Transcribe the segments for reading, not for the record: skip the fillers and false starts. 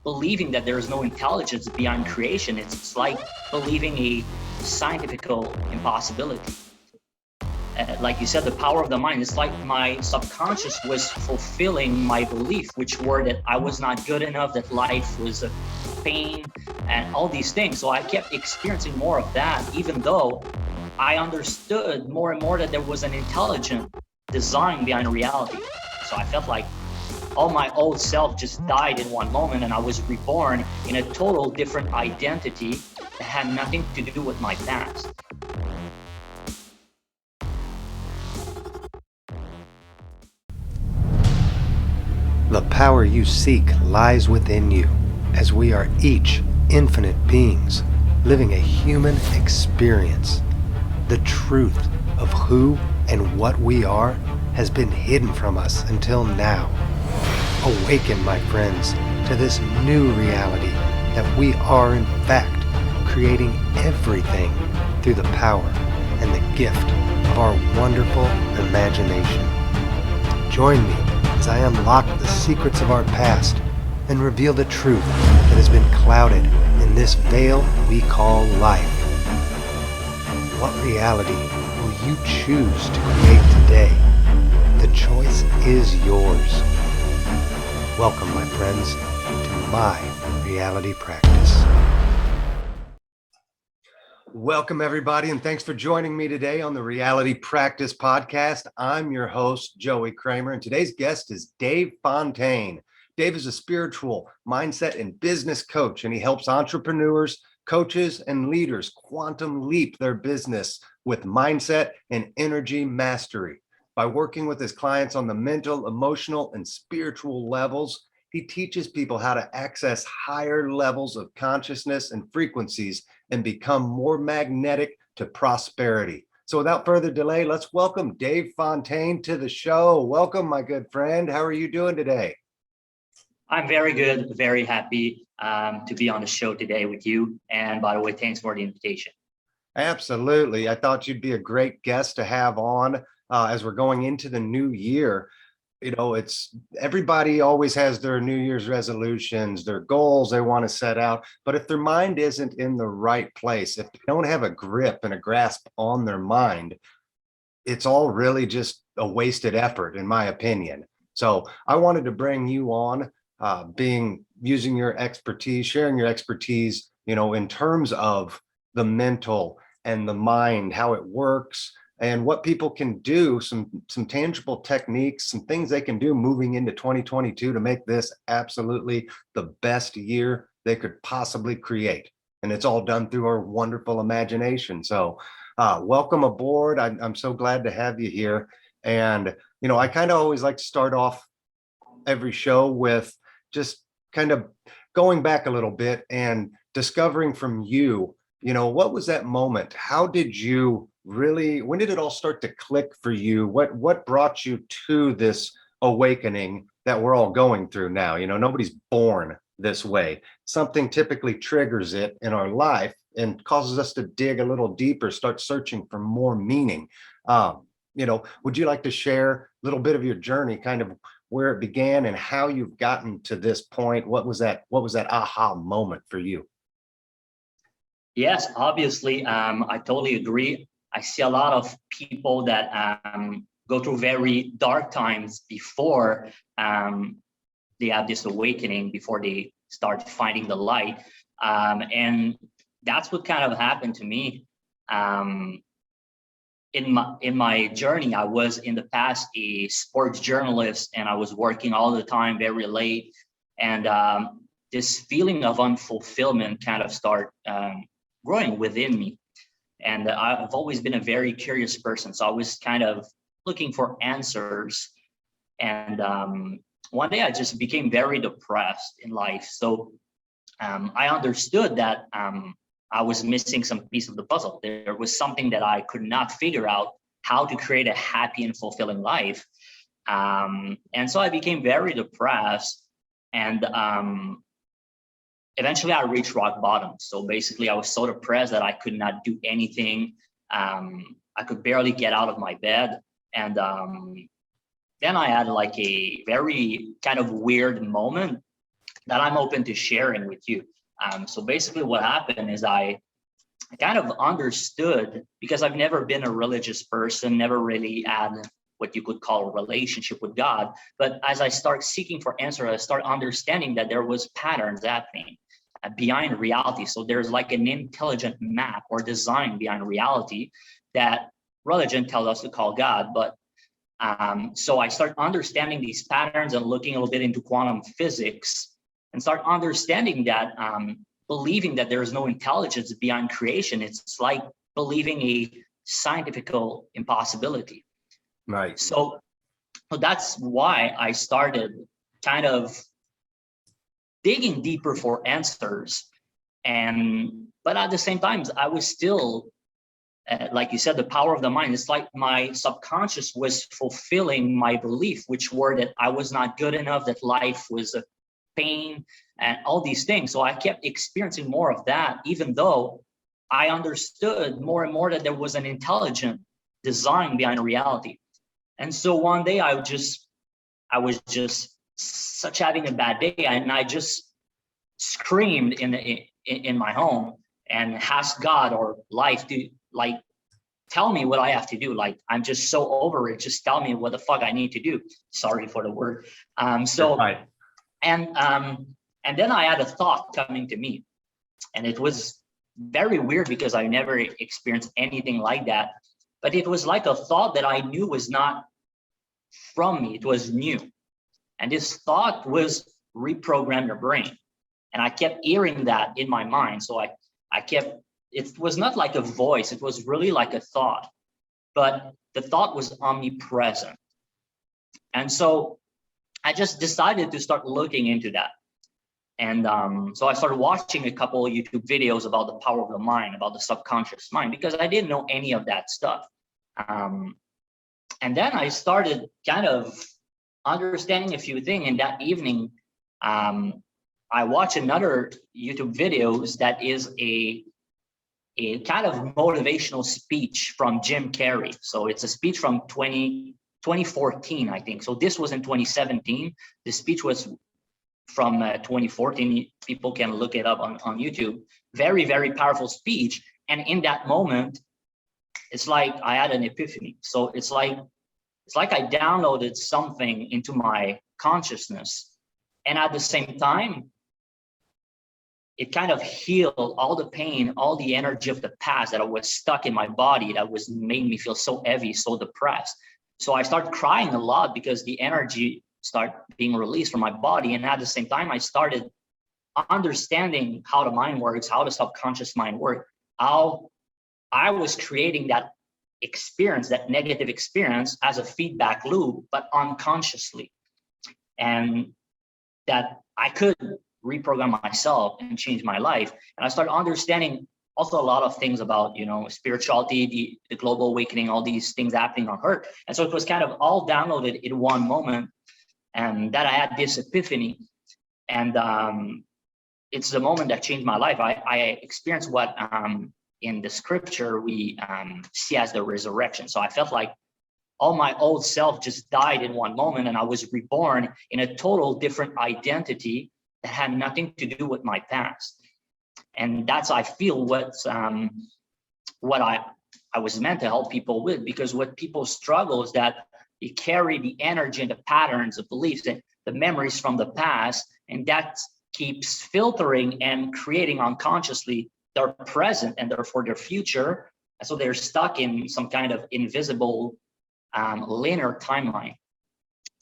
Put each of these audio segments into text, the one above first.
believing that there is no intelligence beyond creation. It's like believing a scientific impossibility. Like you said, the power of the mind, it's like my subconscious was fulfilling my belief, which were that I was not good enough, that life was a pain and all these things. So I kept experiencing more of that, even though I understood more and more that there was an intelligent design behind reality. So I felt like all my old self just died in one moment, and I was reborn in a total different identity that had nothing to do with my past. The power you seek lies within you, as we are each infinite beings living a human experience. The truth of who and what we are has been hidden from us until now. Awaken, my friends, to this new reality that we are in fact creating everything through the power and the gift of our wonderful imagination. Join me as I unlock the secrets of our past and reveal the truth that has been clouded in this veil we call life. What reality will you choose to create today? The choice is yours. Welcome, my friends, to My Reality Practice. Welcome, everybody, and thanks for joining me today on the Reality Practice podcast. I'm your host, Joey Kramer, and today's guest is Dave Fontaine. Dave is a spiritual mindset and business coach, and he helps entrepreneurs, coaches, and leaders quantum leap their business with mindset and energy mastery. By working with his clients on the mental, emotional, and spiritual levels, he teaches people how to access higher levels of consciousness and frequencies and become more magnetic to prosperity. So without further delay, let's welcome Dave Fontaine to the show. Welcome, my good friend. How are you doing today? I'm very good, very happy to be on the show today with you. And by the way, thanks for the invitation. Absolutely. I thought you'd be a great guest to have on as we're going into the new year. You know, it's everybody always has their New Year's resolutions, their goals they want to set out. But if their mind isn't in the right place, if they don't have a grip and a grasp on their mind, it's all really just a wasted effort, in my opinion. So I wanted to bring you on, using your expertise, sharing your expertise, you know, in terms of the mental and the mind, how it works, and what people can do, some tangible techniques, some things they can do moving into 2022 to make this absolutely the best year they could possibly create. And it's all done through our wonderful imagination. So welcome aboard. I'm so glad to have you here. And, you know, I kind of always like to start off every show with just kind of going back a little bit and discovering from you, you know, what was that moment? How did you really, when did it all start to click for you? What brought you to this awakening that we're all going through now? You know, nobody's born this way. Something typically triggers it in our life and causes us to dig a little deeper, start searching for more meaning. You know, would you like to share a little bit of your journey, kind of where it began and how you've gotten to this point? What was that aha moment for you? Yes, obviously, I totally agree. I see a lot of people that go through very dark times before they have this awakening, before they start finding the light. And that's what kind of happened to me. In my journey, I was in the past a sports journalist, and I was working all the time, very late. And this feeling of unfulfillment kind of started growing within me. And I've always been a very curious person. So I was kind of looking for answers. And one day I just became very depressed in life. So I understood that I was missing some piece of the puzzle. There was something that I could not figure out how to create a happy and fulfilling life. And so I became very depressed. And eventually I reached rock bottom. So basically I was so depressed that I could not do anything. I could barely get out of my bed. And then I had like a very kind of weird moment that I'm open to sharing with you. So basically what happened is I kind of understood, because I've never been a religious person, never really had what you could call a relationship with God. But as I start seeking for answers, I start understanding that there was patterns happening behind reality. So there's like an intelligent map or design behind reality that religion tells us to call God. But so I start understanding these patterns and looking a little bit into quantum physics and start understanding that believing that there is no intelligence beyond creation, it's like believing a scientific impossibility. Right. So that's why I started kind of digging deeper for answers. But at the same time, I was still, like you said, the power of the mind. It's like my subconscious was fulfilling my belief, which were that I was not good enough, that life was a pain and all these things. So I kept experiencing more of that, even though I understood more and more that there was an intelligent design behind reality. And so one day I was just such having a bad day, and I just screamed in my home and asked God or life to like tell me what I have to do. Like, I'm just so over it. Just tell me what the fuck I need to do. Sorry for the word. Right. And then I had a thought coming to me, and it was very weird because I never experienced anything like that. But it was like a thought that I knew was not from me. It was new. And this thought was reprogram your brain. And I kept hearing that in my mind. So I kept, it was not like a voice, it was really like a thought, but the thought was omnipresent. And so I just decided to start looking into that. And so I started watching a couple of YouTube videos about the power of the mind, about the subconscious mind, because I didn't know any of that stuff. And then I started kind of understanding a few things. And that evening, I watched another YouTube videos that is a kind of motivational speech from Jim Carrey. So it's a speech from 2014, I think. So this was in 2017. The speech was from 2014. People can look it up on YouTube. Very, very powerful speech. And in that moment, it's like I had an epiphany. So it's like I downloaded something into my consciousness. And at the same time, it kind of healed all the pain, all the energy of the past that was stuck in my body, that was made me feel so heavy, so depressed. So I started crying a lot because the energy started being released from my body. And at the same time, I started understanding how the mind works, how the subconscious mind works, how I was creating that experience, that negative experience, as a feedback loop, but unconsciously. And that I could reprogram myself and change my life. And I started understanding also a lot of things about, spirituality, the global awakening, all these things happening on Earth. And so it was kind of all downloaded in one moment, and that I had this epiphany. And it's the moment that changed my life. I experienced what in the scripture we see as the resurrection. So I felt like all my old self just died in one moment, and I was reborn in a total different identity that had nothing to do with my past. And that's, I feel, what I was meant to help people with, because what people struggle is that they carry the energy and the patterns, the beliefs, and the memories from the past, and that keeps filtering and creating unconsciously their present and therefore their future. And so they're stuck in some kind of invisible linear timeline.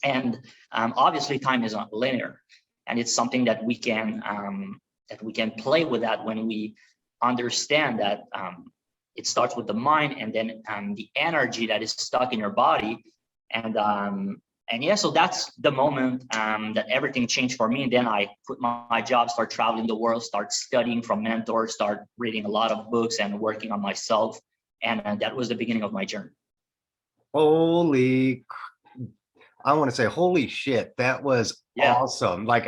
And obviously time is not linear. And it's something that we can play with that when we understand that it starts with the mind, and then the energy that is stuck in your body. And yeah, so that's the moment that everything changed for me. And then I quit my job, start traveling the world, start studying from mentors, start reading a lot of books and working on myself. And that was the beginning of my journey. I want to say, holy shit, that was awesome. Like,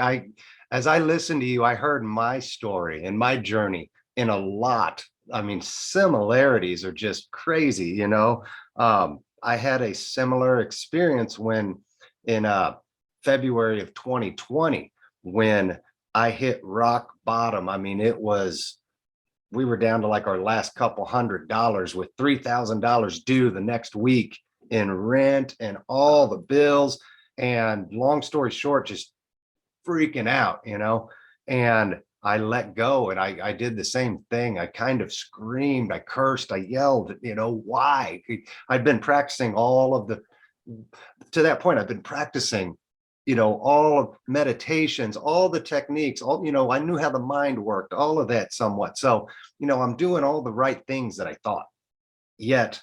as I listened to you, I heard my story and my journey in a lot. I mean, similarities are just crazy, I had a similar experience when in February of 2020, when I hit rock bottom. I mean, we were down to like our last couple $100 with $3,000 due the next week in rent and all the bills. And long story short, just freaking out, and I let go, and I did the same thing. I kind of screamed, I cursed, I yelled, why? I'd been practicing to that point, I've been practicing, all of meditations, all the techniques, I knew how the mind worked, all of that somewhat. So, I'm doing all the right things that I thought, yet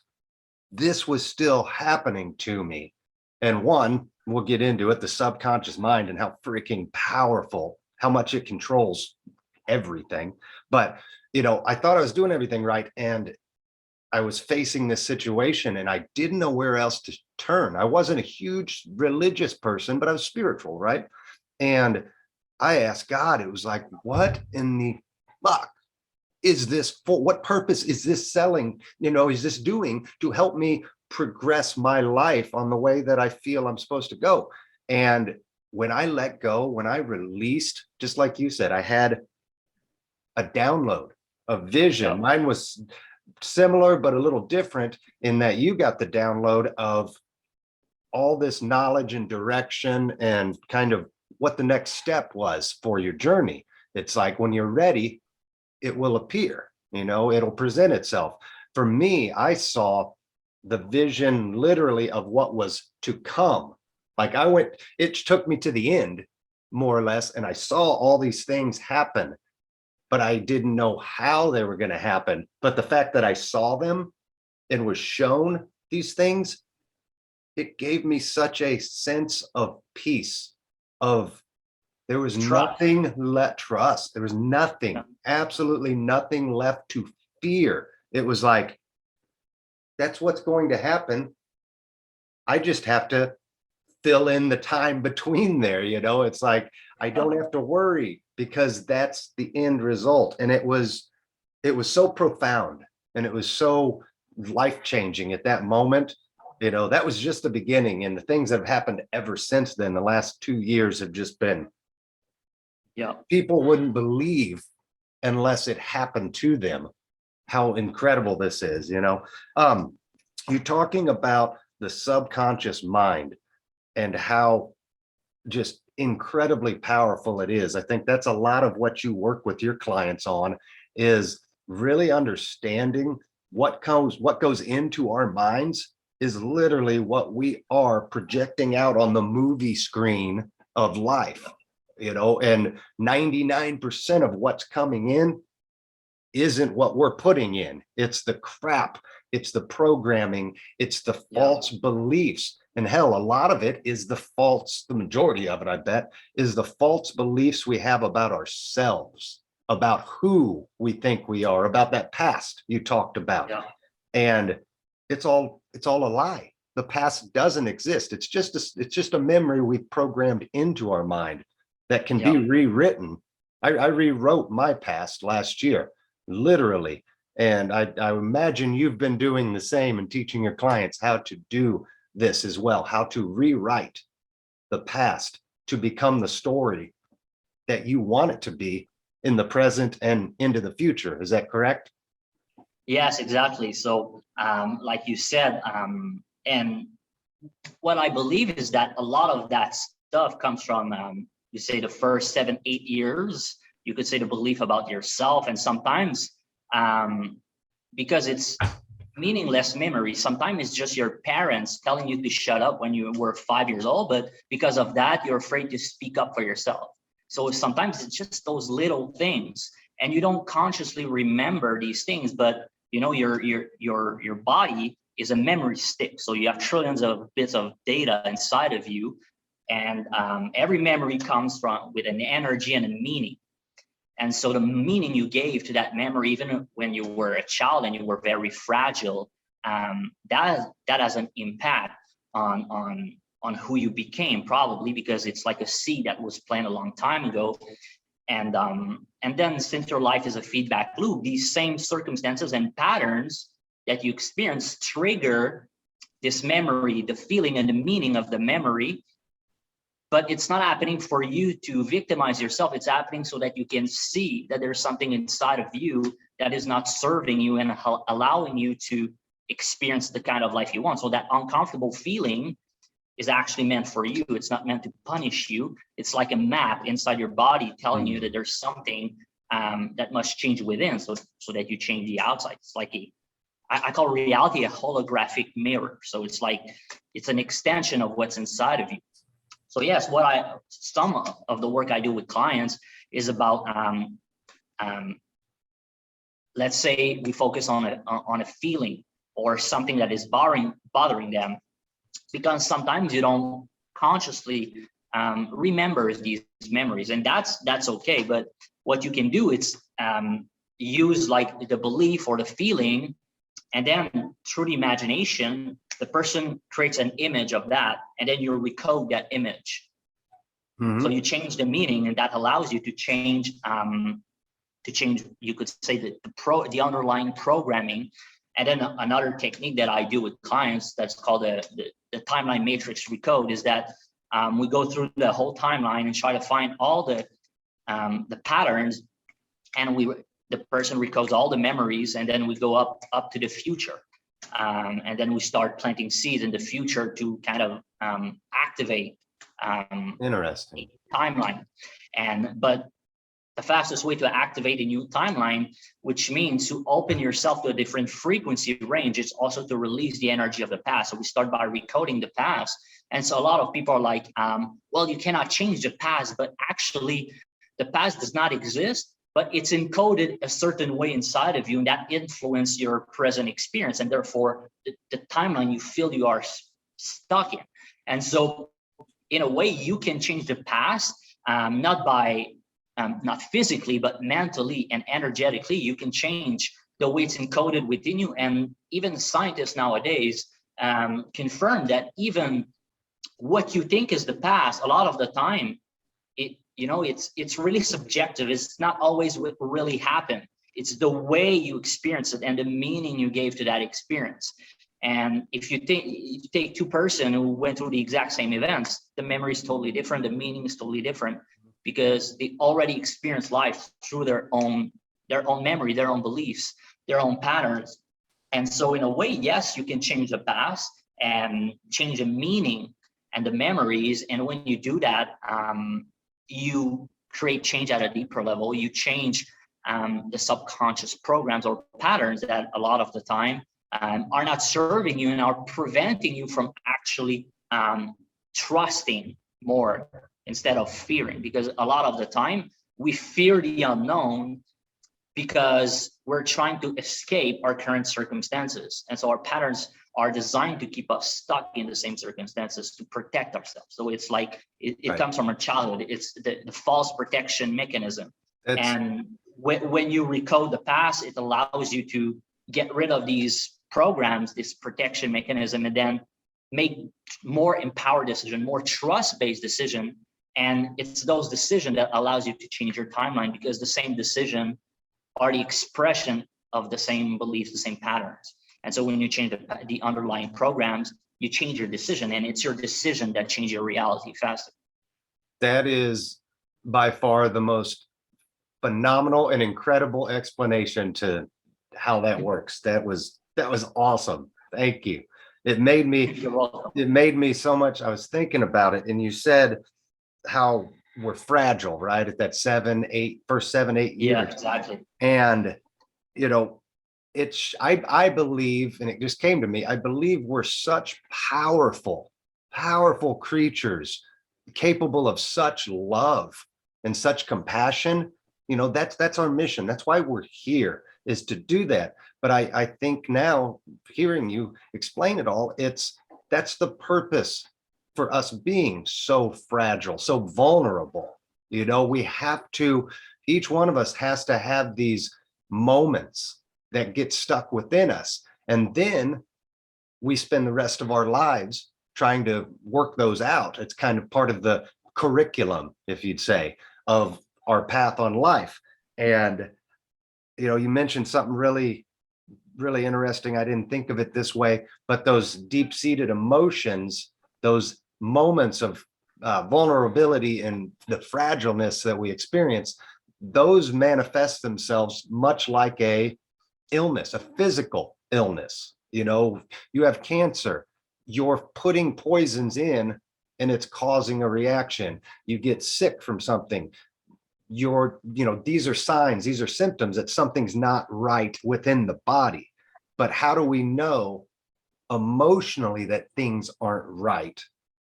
this was still happening to me. And one, we'll get into it, the subconscious mind and how freaking powerful, how much it controls everything. But, I thought I was doing everything right. And I was facing this situation and I didn't know where else to turn. I wasn't a huge religious person, but I was spiritual, right? And I asked God, it was like, what in the fuck is this for? What purpose is this selling? Is this doing to help me progress my life on the way that I feel I'm supposed to go? And when I let go, when I released, just like you said, I had a download, a vision. Yep. Mine was similar, but a little different in that you got the download of all this knowledge and direction and kind of what the next step was for your journey. It's like when you're ready, it will appear, it'll present itself. For me, I saw the vision literally of what was to come. Like it took me to the end, more or less, and I saw all these things happen, but I didn't know how they were going to happen. But the fact that I saw them and was shown these things, it gave me such a sense of peace, of there was nothing left, trust. There was nothing, absolutely nothing left to fear. It was like, that's what's going to happen. I just have to fill in the time between there. It's like, I don't have to worry because that's the end result. And it was so profound and it was so life-changing at that moment. That was just the beginning, and the things that have happened ever since then, the last 2 years have just been, people wouldn't believe unless it happened to them how incredible this is. You're talking about the subconscious mind and how just incredibly powerful it is. I think that's a lot of what you work with your clients on, is really understanding what goes into our minds is literally what we are projecting out on the movie screen of life, and 99% of what's coming in isn't what we're putting in. It's the crap, it's the programming, it's the false beliefs. And hell, a lot of it is the majority of it, I bet, is the false beliefs we have about ourselves, about who we think we are, about that past you talked about. And it's all a lie. The past doesn't exist. It's just a memory we've programmed into our mind that can be rewritten. I rewrote my past last year, literally. And I imagine you've been doing the same and teaching your clients how to do this as well, how to rewrite the past to become the story that you want it to be in the present and into the future. Is that correct? Yes, exactly. So, like you said, and what I believe is that a lot of that stuff comes from, you say, the first 7, 8 years. You could say the belief about yourself, and sometimes, because it's meaningless memory, sometimes it's just your parents telling you to shut up when you were 5 years old, but because of that, you're afraid to speak up for yourself. So sometimes it's just those little things, and you don't consciously remember these things, but your body is a memory stick. So you have trillions of bits of data inside of you, and every memory comes with an energy and a meaning. And so the meaning you gave to that memory, even when you were a child and you were very fragile, that has an impact on who you became, probably because it's like a seed that was planted a long time ago. And then, since your life is a feedback loop, these same circumstances and patterns that you experience trigger this memory, the feeling and the meaning of the memory. but it's not happening for you to victimize yourself. It's happening so that you can see that there's something inside of you that is not serving you and allowing you to experience the kind of life you want. So that uncomfortable feeling is actually meant for you. It's not meant to punish you. It's like a map inside your body telling you that there's something that must change within, so that you change the outside. It's like I call reality a holographic mirror. So it's like, it's an extension of what's inside of you. So yes, some of the work I do with clients is about, let's say we focus on a feeling or something that is bothering them, because sometimes you don't consciously remember these memories, and that's okay. But what you can do is use like the belief or the feeling, and then through the imagination, the person creates an image of that, and then you recode that image. So you change the meaning, and that allows you to change, you could say the underlying programming. And then another technique that I do with clients, that's called the timeline matrix recode, is that we go through the whole timeline and try to find all the patterns, and the person recodes all the memories, and then we go up to the future, and then we start planting seeds in the future to kind of activate interesting timeline. But the fastest way to activate a new timeline, which means to open yourself to a different frequency range, is also to release the energy of the past. So we start by recoding the past. And so a lot of people are like, well, you cannot change the past, but actually the past does not exist, but it's encoded a certain way inside of you, and that influences your present experience. And therefore the timeline you feel you are stuck in. And so in a way you can change the past, not physically, but mentally and energetically. You can change the way it's encoded within you. And even scientists nowadays confirm that even what you think is the past, a lot of the time, it's really subjective. It's not always what really happened. It's the way you experience it and the meaning you gave to that experience. And if you take two person who went through the exact same events, the memory is totally different, the meaning is totally different, because they already experienced life through their own memory, their own beliefs, their own patterns. And so in a way, yes, you can change the past and change the meaning and the memories. And when you do that, you create change at a deeper level. You change the subconscious programs or patterns that a lot of the time are not serving you and are preventing you from actually trusting more instead of fearing. Because a lot of the time we fear the unknown because we're trying to escape our current circumstances. And so our patterns are designed to keep us stuck in the same circumstances to protect ourselves. So it's like, it Right. comes from our childhood. It's the false protection mechanism. And when you recode the past, it allows you to get rid of these programs, this protection mechanism, and then make more empowered decision, more trust-based decision. And it's those decisions that allows you to change your timeline, because the same decision are the expression of the same beliefs, the same patterns. And so when you change the underlying programs, you change your decision, and it's your decision that changes your reality faster. That is by far the most phenomenal and incredible explanation to how that works. That was awesome. Thank you. It made me so much. I was thinking about it, and you said how we're fragile, right? At that first 7-8 years. Yeah, exactly. And I believe, and it just came to me, I believe we're such powerful creatures, capable of such love and such compassion. That's our mission. That's why we're here, is to do that. But I think now, hearing you explain it all, that's the purpose for us being so fragile, so vulnerable. Each one of us has to have these moments that get stuck within us. And then we spend the rest of our lives trying to work those out. It's kind of part of the curriculum, if you'd say, of our path on life. And, you mentioned something really, really interesting. I didn't think of it this way, but those deep-seated emotions, those moments of vulnerability and the fragileness that we experience, those manifest themselves much like a illness, a physical illness. You have cancer, you're putting poisons in and it's causing a reaction. You get sick from something. These are signs, these are symptoms that something's not right within the body. But how do we know emotionally that things aren't right?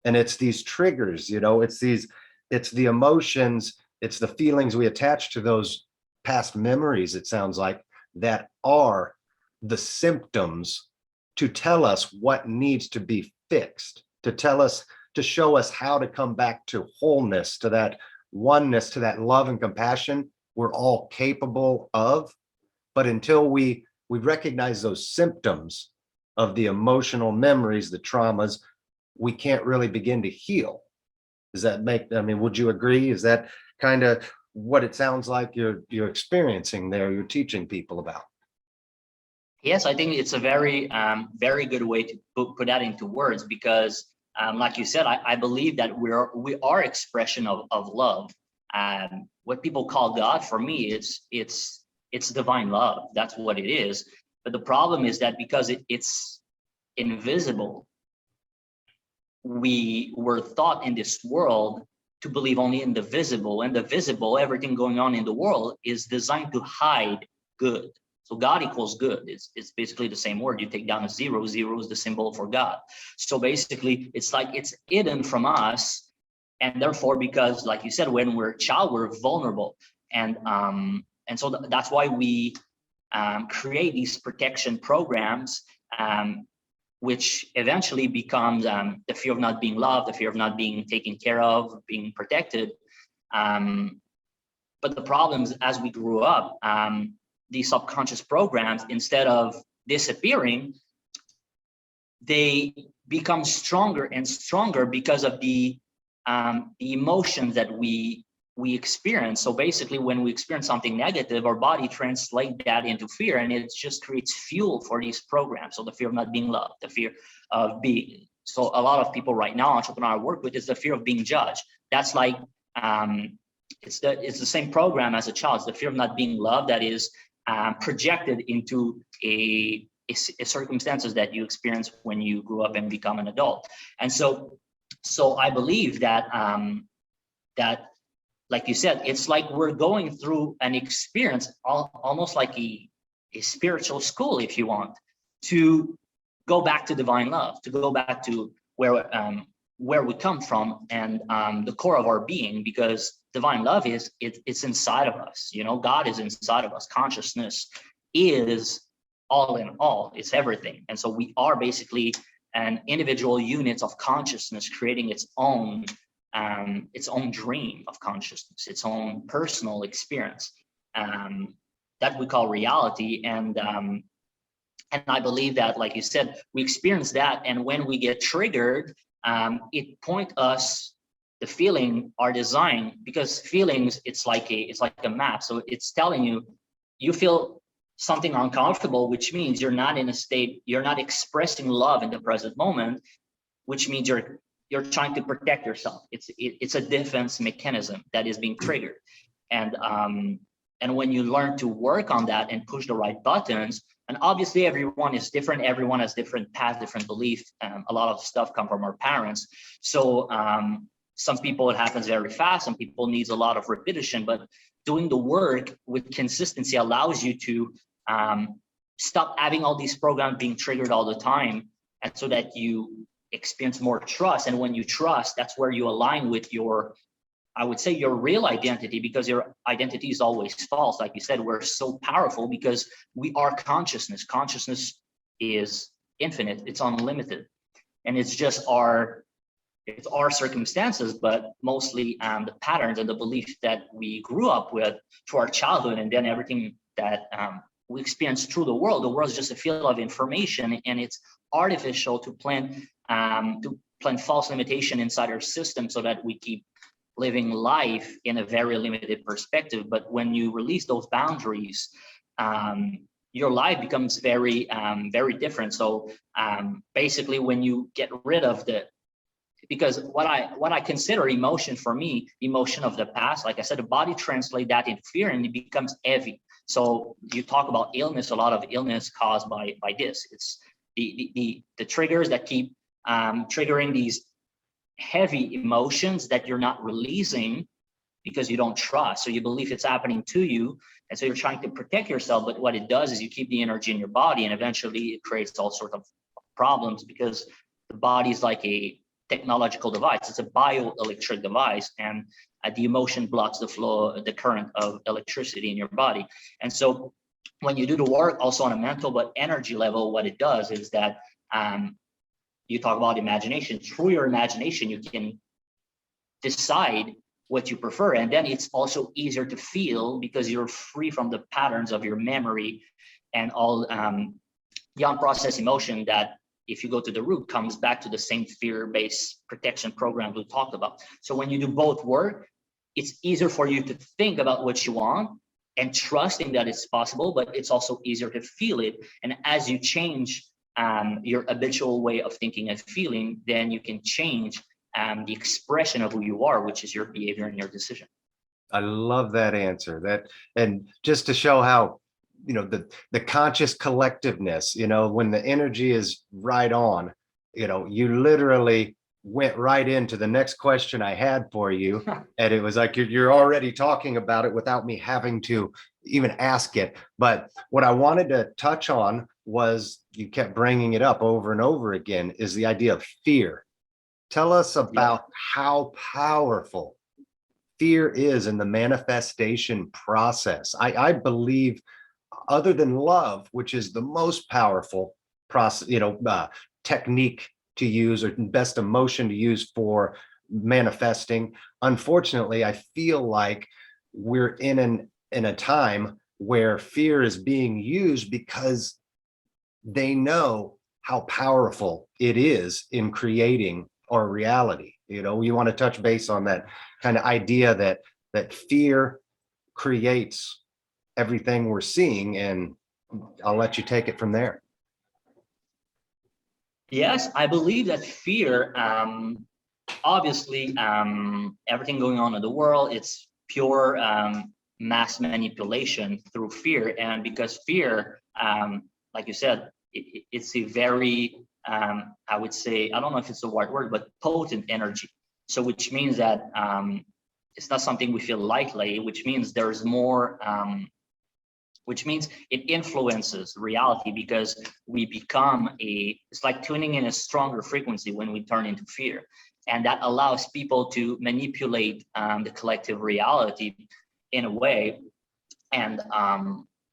And it's these triggers, it's the emotions, it's the feelings we attach to those past memories, it sounds like, that are the symptoms to tell us what needs to be fixed, to show us how to come back to wholeness, to that oneness, to that love and compassion we're all capable of. But until we recognize those symptoms of the emotional memories, the traumas, we can't really begin to heal. Would you agree? Is that kind of what it sounds like you're experiencing there, you're teaching people about? Yes, I think it's a very, very good way to put that into words, because like you said, I believe that we are expression of love. What people call God, for me, it's divine love. That's what it is. But the problem is that because it's invisible, we were taught in this world to believe only in the visible, and the visible, everything going on in the world, is designed to hide good. So God equals good. It's basically the same word. You take down a zero, zero is the symbol for God. So basically, it's like it's hidden from us. And therefore, because like you said, when we're a child, we're vulnerable. And so that's why we create these protection programs, which eventually becomes the fear of not being loved, the fear of not being taken care of, being protected. But the problem is, as we grew up, these subconscious programs, instead of disappearing, they become stronger and stronger because of the emotions that we experience. So basically, when we experience something negative, our body translates that into fear, and it just creates fuel for these programs. So the fear of not being loved, the fear of being. So a lot of people right now, entrepreneurs I work with, is the fear of being judged. That's like it's the same program as a child. It's the fear of not being loved that is projected into a circumstances that you experience when you grew up and become an adult. And so I believe that that, like you said, it's like we're going through an experience, almost like a spiritual school, if you want, to go back to divine love, to go back to where we come from, and the core of our being, because divine love it's inside of us. God is inside of us. Consciousness is all in all. It's everything. And so we are basically an individual unit of consciousness creating its own dream of consciousness, its own personal experience that we call reality. And I believe that, like you said, we experience that, and when we get triggered, it points us the feeling, our design, because feelings, it's like a map. So it's telling you feel something uncomfortable, which means you're not in a state, you're not expressing love in the present moment, which means you're trying to protect yourself. It's a defense mechanism that is being triggered. And when you learn to work on that and push the right buttons, and obviously everyone is different, everyone has different paths, different beliefs. A lot of stuff come from our parents. So some people it happens very fast, some people needs a lot of repetition, but doing the work with consistency allows you to stop having all these programs being triggered all the time, and so that you experience more trust. And when you trust, that's where you align with your, I would say, your real identity, because your identity is always false. Like you said, we're so powerful because we are consciousness. Consciousness is infinite, it's unlimited, and it's just our circumstances, but mostly the patterns and the beliefs that we grew up with through our childhood, and then everything that we experience through the world. The world is just a field of information, and it's artificial to plant false limitation inside our system so that we keep living life in a very limited perspective. But when you release those boundaries, your life becomes very, very different. So basically, when you get rid of because what I consider emotion for me, emotion of the past, like I said, the body translates that into fear and it becomes heavy. So you talk about illness, a lot of illness caused by this. It's the triggers that keep triggering these heavy emotions that you're not releasing because you don't trust. So you believe it's happening to you. And so you're trying to protect yourself. But what it does is you keep the energy in your body, and eventually it creates all sorts of problems, because the body is like a technological device. It's a bioelectric device, and the emotion blocks the flow, the current of electricity in your body. And so when you do the work also on a mental but energy level, what it does is that you talk about imagination. Through your imagination, you can decide what you prefer. And then it's also easier to feel because you're free from the patterns of your memory and all the unprocessed emotion that, if you go to the root, comes back to the same fear-based protection program we talked about. So when you do both work, it's easier for you to think about what you want and trusting that it's possible, but it's also easier to feel it. And as you change your habitual way of thinking and feeling, then you can change the expression of who you are, which is your behavior and your decision. I love that answer. And just to show how, the conscious collectiveness, when the energy is right on, you literally went right into the next question I had for you. And it was like, you're already talking about it without me having to even ask it. But what I wanted to touch on was, you kept bringing it up over and over again, is the idea of fear. Tell us about how powerful fear is in the manifestation process. I believe, other than love, which is the most powerful process, technique to use, or best emotion to use for manifesting, unfortunately, I feel like we're in a time where fear is being used because they know how powerful it is in creating our reality. You want to touch base on that kind of idea that fear creates everything we're seeing, and I'll let you take it from there. Yes, I believe that fear, obviously, everything going on in the world, it's pure mass manipulation through fear. And because fear, like you said, it's a very, I would say, I don't know if it's the right word, but potent energy. So which means that it's not something we feel lightly, which means there's more, which means it influences reality, because we become it's like tuning in a stronger frequency when we turn into fear. And that allows people to manipulate the collective reality in a way. And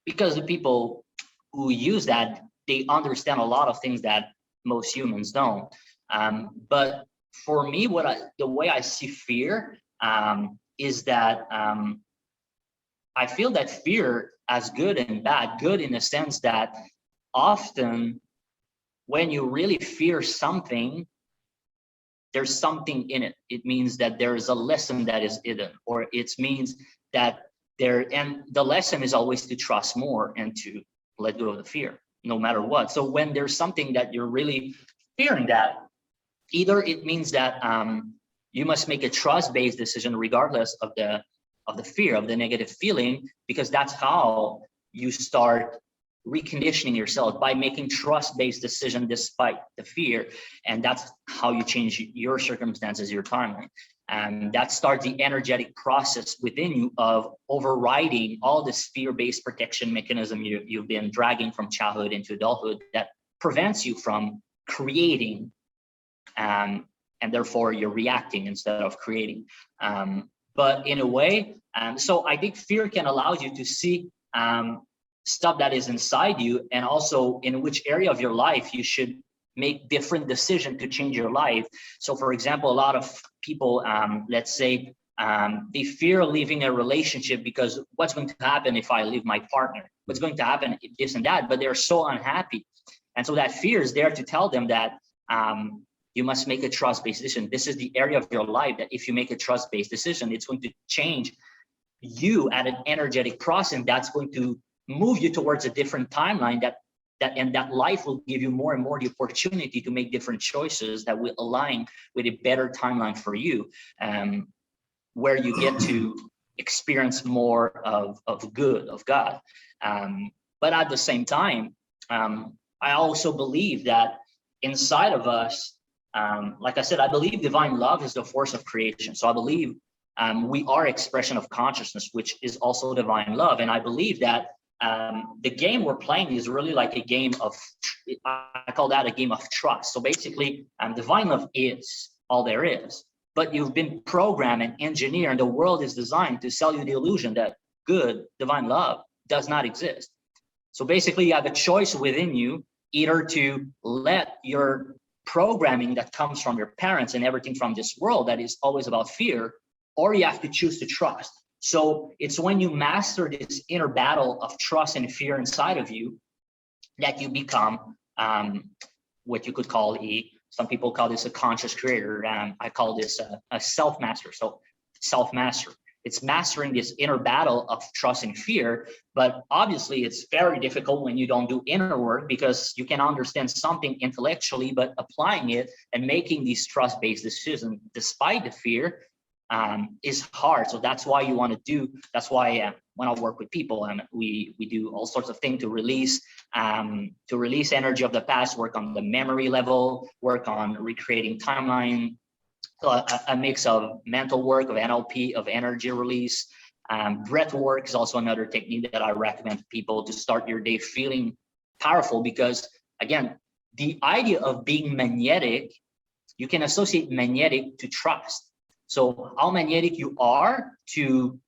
because the people who use that, they understand a lot of things that most humans don't. But for me, the way I see fear is that I feel that fear as good and bad. Good in the sense that often when you really fear something, there's something in it. It means that there is a lesson that is hidden, or it means that and the lesson is always to trust more and to let go of the fear, no matter what. So when there's something that you're really fearing, that either it means that you must make a trust-based decision regardless of the fear, of the negative feeling, because that's how you start reconditioning yourself, by making trust-based decision despite the fear. And that's how you change your circumstances, your timeline. And that starts the energetic process within you of overriding all this fear-based protection mechanism you've been dragging from childhood into adulthood, that prevents you from creating, and therefore you're reacting instead of creating. But in a way, so I think fear can allow you to see stuff that is inside you, and also in which area of your life you should make different decisions to change your life. So for example, a lot of people, let's say, they fear leaving a relationship because what's going to happen if I leave my partner? What's going to happen if this and that? But they're so unhappy. And so that fear is there to tell them that you must make a trust-based decision. This is the area of your life that if you make a trust-based decision, it's going to change you at an energetic process. That's going to move you towards a different timeline that that life will give you more and more the opportunity to make different choices that will align with a better timeline for you, where you get to experience more of good, of God. But at the same time, I also believe that inside of us, like I said, I believe divine love is the force of creation. So I believe we are expression of consciousness, which is also divine love. And I believe that the game we're playing is really like a game of, I call that a game of trust. So basically, divine love is all there is, but you've been programmed and engineered, and the world is designed to sell you the illusion that good divine love does not exist. So basically, you have a choice within you, either to let your programming that comes from your parents and everything from this world that is always about fear, or you have to choose to trust. So it's when you master this inner battle of trust and fear inside of you that you become what you could call some people call this a conscious creator. I call this a self-master. So self-master. It's mastering this inner battle of trust and fear, but obviously it's very difficult when you don't do inner work, because you can understand something intellectually, but applying it and making these trust-based decisions despite the fear is hard. So that's why you want to do, that's why when I work with people, we do all sorts of things to release energy of the past, work on the memory level, work on recreating timeline. So a mix of mental work, of NLP, of energy release. Breath work is also another technique that I recommend to people to start your day feeling powerful, because again, the idea of being magnetic, you can associate magnetic to trust. So how magnetic you are to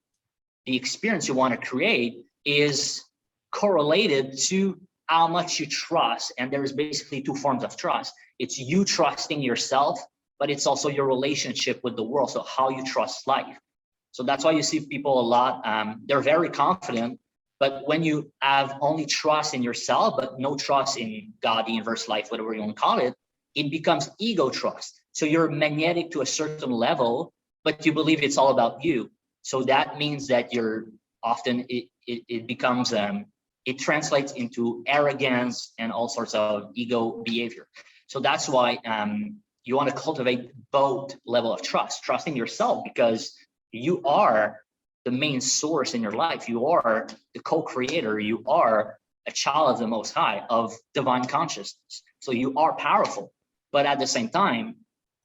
the experience you want to create is correlated to how much you trust. And there's basically two forms of trust. It's you trusting yourself, but it's also your relationship with the world. So how you trust life. So that's why you see people a lot, they're very confident, but when you have only trust in yourself, but no trust in God, the universe, life, whatever you want to call it, it becomes ego trust. So you're magnetic to a certain level, but you believe it's all about you. So that means that you're often, it becomes, it translates into arrogance and all sorts of ego behavior. So that's why you want to cultivate both level of trust, trusting yourself, because you are the main source in your life. You are the co-creator. You are a child of the Most High, of divine consciousness. So you are powerful, but at the same time,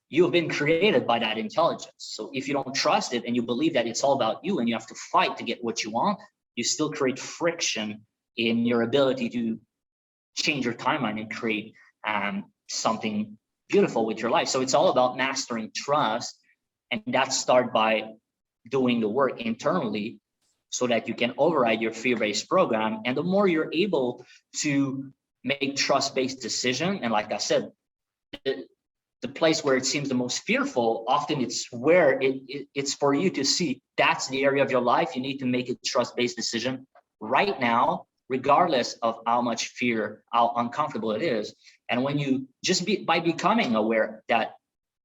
you've been created by that intelligence. So if you don't trust it and you believe that it's all about you and you have to fight to get what you want, you still create friction in your ability to change your timeline and create something beautiful with your life. So it's all about mastering trust, and that starts by doing the work internally so that you can override your fear-based program. And the more you're able to make trust-based decision, and like I said, the place where it seems the most fearful, often it's where it's for you to see that's the area of your life you need to make a trust-based decision right now, regardless of how much fear, how uncomfortable it is. And when you just by becoming aware that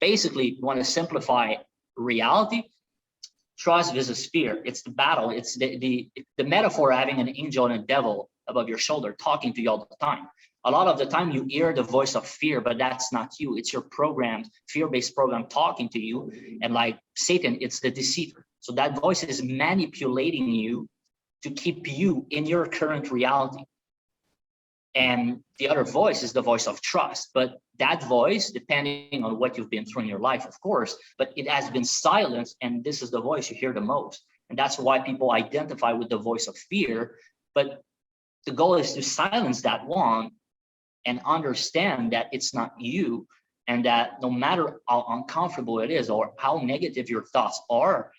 basically you want to simplify reality, trust versus fear, it's the battle. It's the metaphor of having an angel and a devil above your shoulder talking to you all the time. A lot of the time you hear the voice of fear, but that's not you. It's your programmed, fear-based program talking to you. And like Satan, it's the deceiver. So that voice is manipulating you to keep you in your current reality. And the other voice is the voice of trust. But that voice, depending on what you've been through in your life, of course, but it has been silenced, and this is the voice you hear the most. And that's why people identify with the voice of fear. But the goal is to silence that one and understand that it's not you, and that no matter how uncomfortable it is or how negative your thoughts are,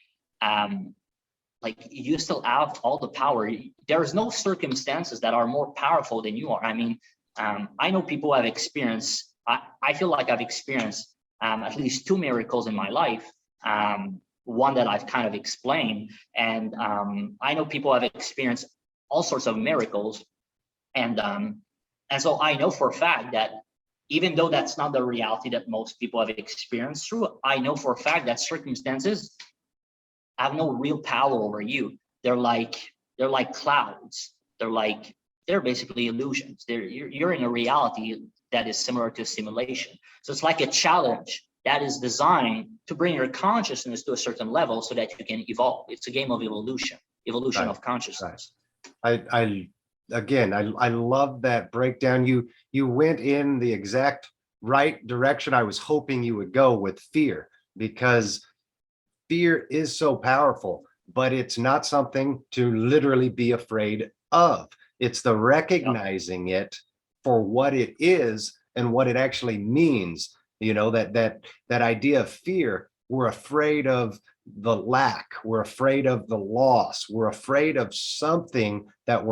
like you still have all the power. There's no circumstances that are more powerful than you are. I mean, I know people have experienced, I feel like I've experienced at least 2 miracles in my life. One that I've kind of explained, and I know people have experienced all sorts of miracles. And so I know for a fact that even though that's not the reality that most people have experienced through, I know for a fact that circumstances have no real power over you. They're like clouds. They're like they're basically illusions. You're in a reality that is similar to a simulation. So it's like a challenge that is designed to bring your consciousness to a certain level so that you can evolve. It's a game of evolution Right. of consciousness. Right. I love that breakdown. You went in the exact right direction I was hoping you would go with fear, because fear is so powerful, but it's not something to literally be afraid of. It's the recognizing it for what it is and what it actually means. You know, that idea of fear, we're afraid of the lack, we're afraid of the loss, we're afraid of something that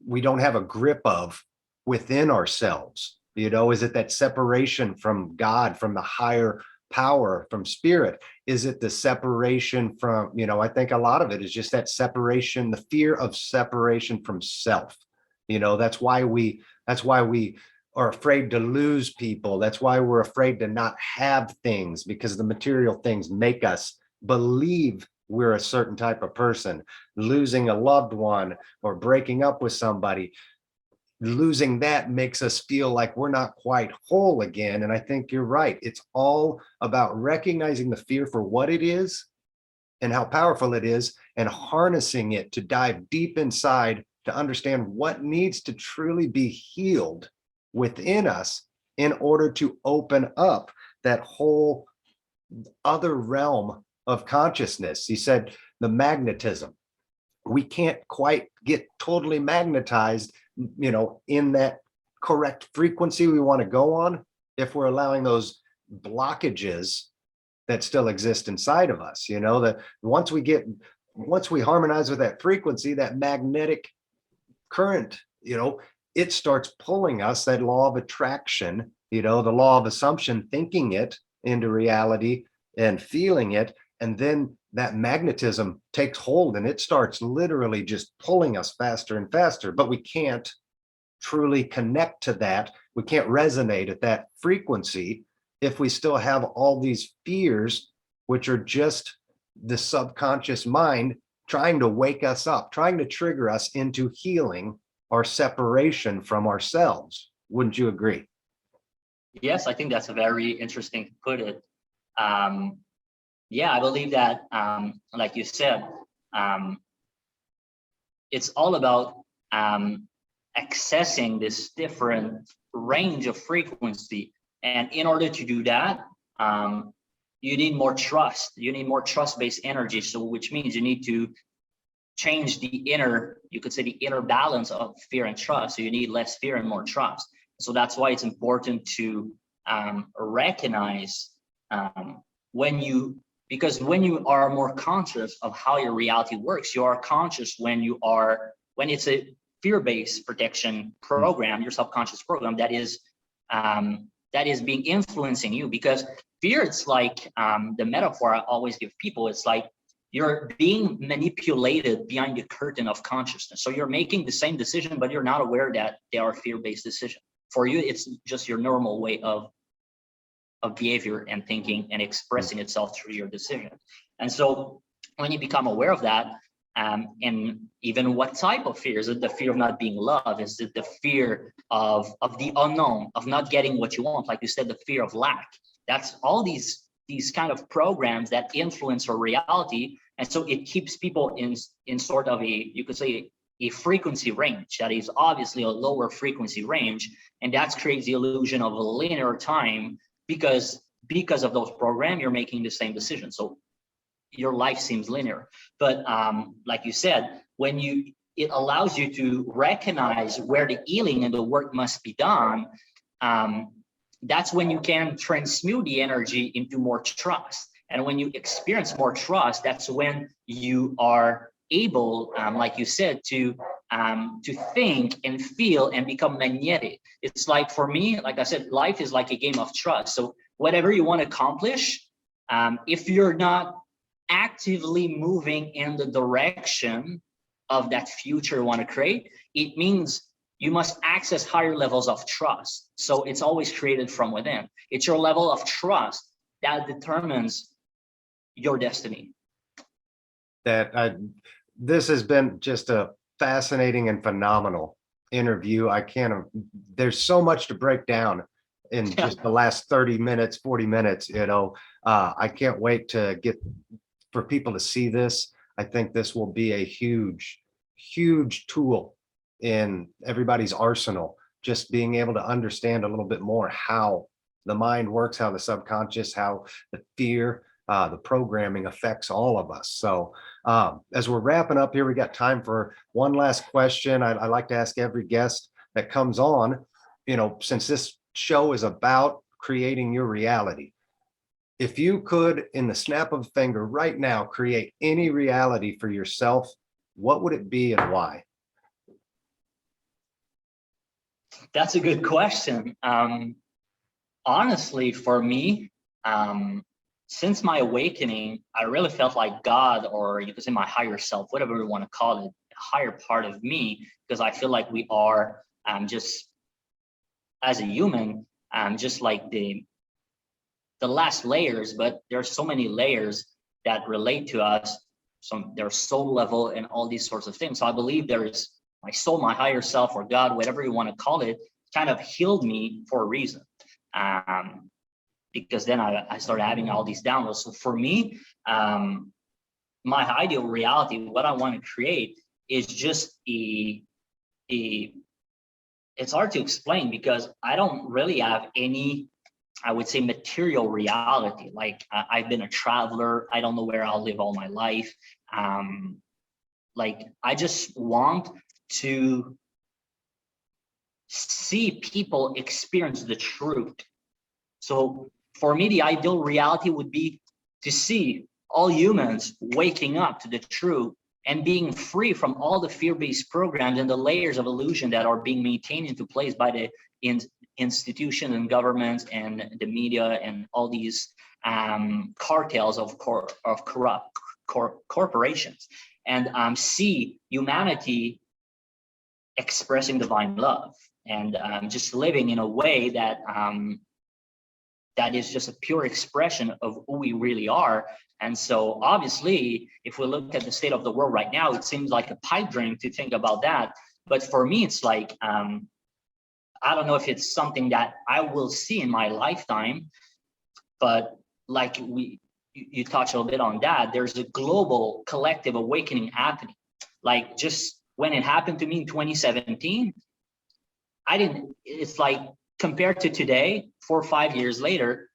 we don't have a grip of within ourselves. You know, is it that separation from God, from the higher power, from spirit? Is it the separation from, I think a lot of it is just that separation, the fear of separation from self. That's why we are afraid to lose people. That's why we're afraid to not have things, because the material things make us believe we're a certain type of person. Losing a loved one or breaking up with somebody, losing that makes us feel like we're not quite whole again. And I think you're right. It's all about recognizing the fear for what it is and how powerful it is, and harnessing it to dive deep inside to understand what needs to truly be healed within us in order to open up that whole other realm of consciousness. He said the magnetism. We can't quite get totally magnetized, in that correct frequency we want to go on, if we're allowing those blockages that still exist inside of us. That once we harmonize with that frequency, that magnetic current, it starts pulling us, that law of attraction, the law of assumption, thinking it into reality and feeling it. And then that magnetism takes hold and it starts literally just pulling us faster and faster. But we can't truly connect to that. We can't resonate at that frequency if we still have all these fears, which are just the subconscious mind trying to wake us up, trying to trigger us into healing our separation from ourselves. Wouldn't you agree? Yes, I think that's a very interesting to put it. I believe that, like you said, it's all about accessing this different range of frequency. And in order to do that, you need more trust. You need more trust-based energy. So which means you need to change the inner balance of fear and trust. So you need less fear and more trust. So that's why it's important to recognize because when you are more conscious of how your reality works, you are conscious when it's a fear-based protection program, your subconscious program that is being influencing you. Because fear, it's like the metaphor I always give people, it's like you're being manipulated behind the curtain of consciousness. So you're making the same decision, but you're not aware that they are fear-based decisions. For you, it's just your normal way of behavior and thinking and expressing itself through your decision. And so when you become aware of that, and even what type of fear, is it the fear of not being loved? Is it the fear of the unknown, of not getting what you want? Like you said, the fear of lack. That's all these kind of programs that influence our reality. And so it keeps people in sort of you could say, a frequency range that is obviously a lower frequency range. And that creates the illusion of a linear time, because of those programs, you're making the same decision. So your life seems linear. But like you said, it allows you to recognize where the healing and the work must be done. That's when you can transmute the energy into more trust. And when you experience more trust, that's when you are able, like you said, to think and feel and become magnetic. It's like, for me, like I said, life is like a game of trust. So whatever you want to accomplish, if you're not actively moving in the direction of that future you want to create, it means you must access higher levels of trust. So it's always created from within. It's your level of trust that determines your destiny. This has been just a fascinating and phenomenal interview. There's so much to break down in just the last 30 minutes, 40 minutes, I can't wait to for people to see this. I think this will be a huge, huge tool in everybody's arsenal, just being able to understand a little bit more how the mind works, how the subconscious, how the fear, the programming affects all of us. So as we're wrapping up here, we got time for one last question. I like to ask every guest that comes on, since this show is about creating your reality, if you could, in the snap of a finger right now, create any reality for yourself, what would it be and why? That's a good question. Honestly, for me, since my awakening, I really felt like God, or you could say my higher self, whatever you want to call it, a higher part of me, because I feel like we are just, as a human, just like the last layers, but there's so many layers that relate to us. Their soul level and all these sorts of things. So I believe there is my soul, my higher self, or God, whatever you want to call it, kind of healed me for a reason. Because then I started having all these downloads. So for me, my ideal reality, what I want to create is just it's hard to explain because I don't really have any, I would say, material reality. Like I've been a traveler. I don't know where I'll live all my life. Like I just want to see people experience the truth. So for me, the ideal reality would be to see all humans waking up to the truth and being free from all the fear-based programs and the layers of illusion that are being maintained into place by the institutions and governments and the media and all these cartels of corrupt corporations, and see humanity expressing divine love and just living in a way that that is just a pure expression of who we really are. And so obviously, if we look at the state of the world right now, it seems like a pipe dream to think about that. But for me, it's like, I don't know if it's something that I will see in my lifetime, but like you touched a little bit on that, there's a global collective awakening happening. Like just when it happened to me in 2017, it's like compared to today, 4 or 5 years later,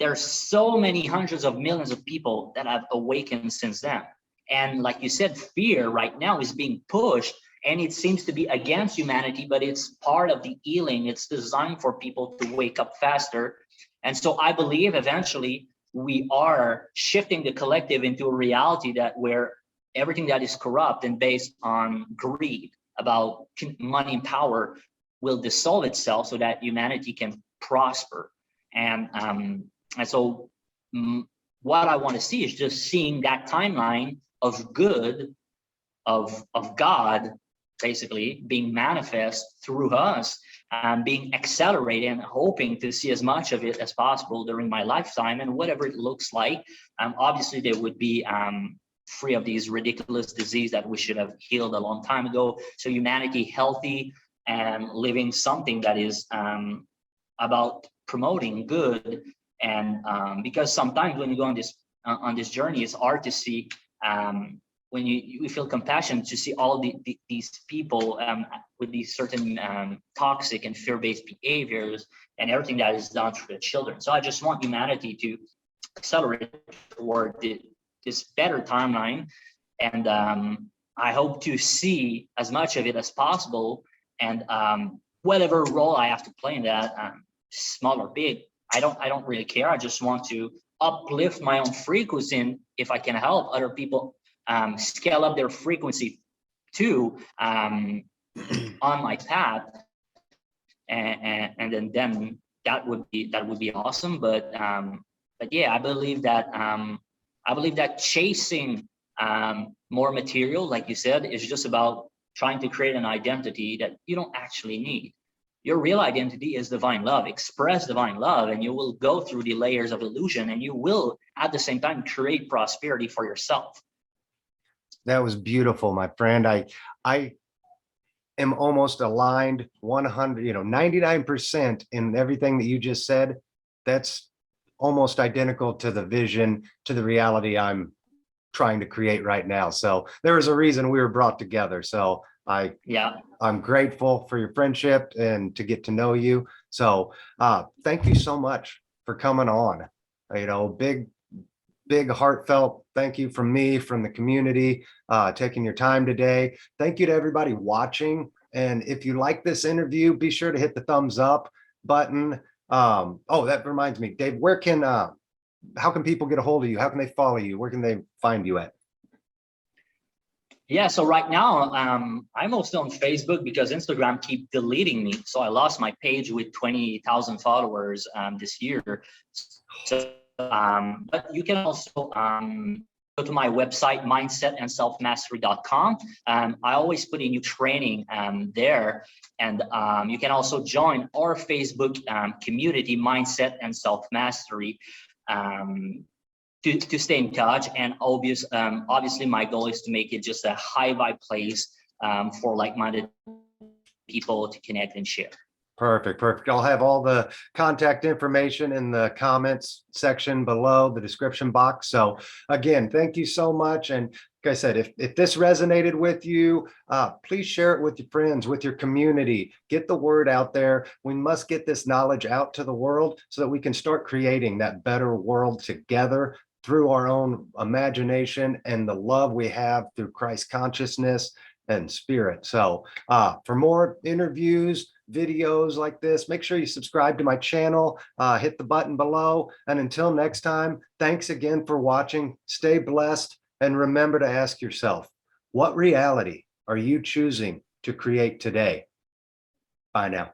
there's so many hundreds of millions of people that have awakened since then. And like you said, fear right now is being pushed, and it seems to be against humanity, but it's part of the healing. It's designed for people to wake up faster. And so I believe eventually we are shifting the collective into a reality where everything that is corrupt and based on greed about money and power will dissolve itself so that humanity can prosper. And so what I want to see is just seeing that timeline of good, of God, basically being manifest through us, being accelerated, and hoping to see as much of it as possible during my lifetime. And whatever it looks like, obviously they would be free of these ridiculous disease that we should have healed a long time ago. So humanity healthy and living something that is about promoting good. And because sometimes when you go on this journey, it's hard to see when you feel compassion to see all these people with these certain toxic and fear-based behaviors and everything that is done through the children. So I just want humanity to accelerate toward this better timeline, and I hope to see as much of it as possible. And whatever role I have to play in that, small or big, I don't really care. I just want to uplift my own frequency, and if I can help other people scale up their frequency too on my path, and then that would be awesome. But yeah, I believe that chasing more material, like you said, is just about trying to create an identity that you don't actually need. Your real identity is divine love. Express divine love, and you will go through the layers of illusion, and you will at the same time create prosperity for yourself. That was beautiful, my friend. I am almost aligned 100, 99% in everything that you just said. That's almost identical to the vision, to the reality I'm trying to create right now. So there was a reason we were brought together. So Yeah. I'm grateful for your friendship and to get to know you. So thank you so much for coming on. Big heartfelt thank you from me, from the community, taking your time today. Thank you to everybody watching. And if you like this interview, be sure to hit the thumbs up button. Oh, that reminds me, Dave, how can people get a hold of you? How can they follow you? Where can they find you at? Yeah, so right now I'm also on Facebook because Instagram keep deleting me. So I lost my page with 20,000 followers this year. So, but you can also go to my website, mindsetandselfmastery.com. I always put a new training there, and you can also join our Facebook community, Mindset and Self-Mastery. To stay in touch, and obviously my goal is to make it just a high vibe place for like-minded people to connect and share. Perfect. I'll have all the contact information in the comments section below, the description box. So again, thank you so much. And like I said, if this resonated with you, please share it with your friends, with your community. Get the word out there. We must get this knowledge out to the world so that we can start creating that better world together through our own imagination and the love we have through Christ consciousness and spirit. So for more interviews, videos like this, make sure you subscribe to my channel, hit the button below. And until next time, thanks again for watching. Stay blessed. And remember to ask yourself, what reality are you choosing to create today? Bye now.